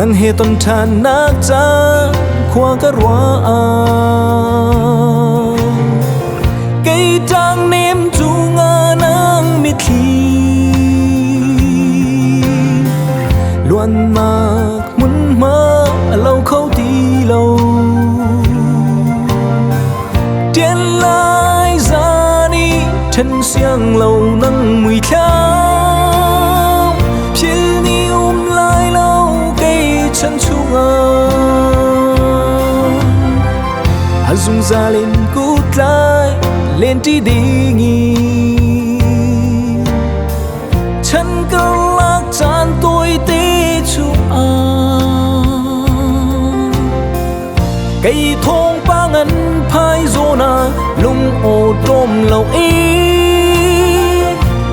nang he ton than nak cha khoa ka rwa cây trang nêm chu nga nang mi thi luan mak mun ma lâu khâu ti lâu tiền lai ra đi chân xiang lâu nang mùi thao phiêu ni lai lâu cây chân chu nga dùng ra lên cút lại lên đi đi nghi chân cơ lạc chan tôi tê chu cây thong ba ngân phai zona lung ô đom lâu ý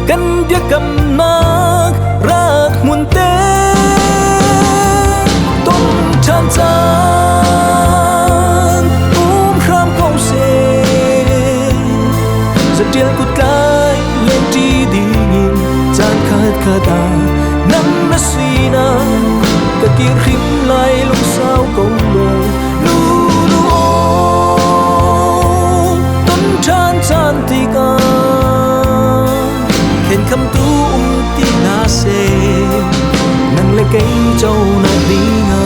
căn đĩa cầm nát rác muôn tê tôn chan chan khám câu xe giật điên cút cái lên đi đi nhìn chan khát khát ta nắm nó suy na cả kia khinh lại lúc sao câu lời lu lu tôn chan chan thì ca khen khăm tu ti na se nang le cây châu na đi nga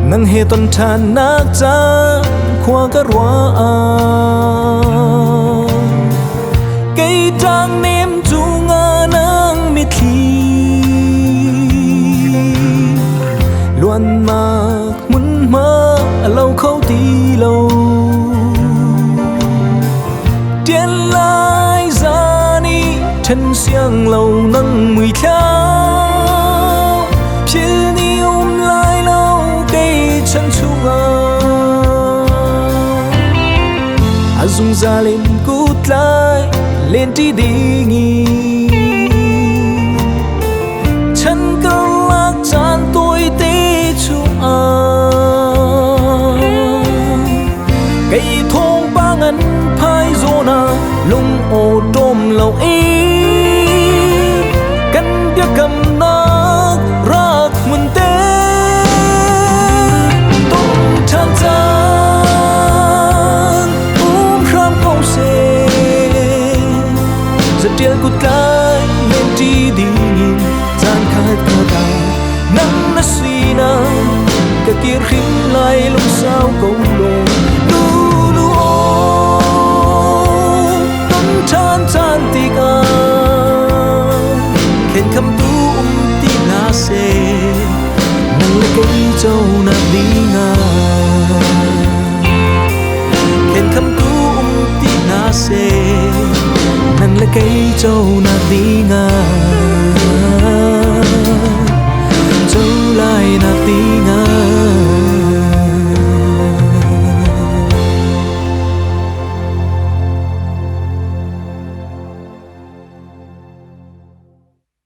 nang he ton than nak cha khoa ka rwa cây trang nêm chu nga nang mi thi luan mak mun ma lâu khâu ti lâu tiền lai ra ni chân xiang lâu nang mùi thao phiêu ni lai lâu cây chân chu nga dùng ra lên cút lại lên đi đi nghi chân cơ lạc chan tôi tê chu cây thong ba ngân phai zona lung ô đom lâu ý căn đĩa cầm nát rác muôn tê tôn chan chan khám câu xe giật điên cút cái lên đi đi nhìn chan khát khát ta nắng nó suy na cả kia khinh lại lúc sao câu lời lu lu tôn chan chan ti ca khen khăm tu ti na se nang le cây châu na đi nga khen khăm tu ti na se nang le cây châu na đi nga châu lại na đi nga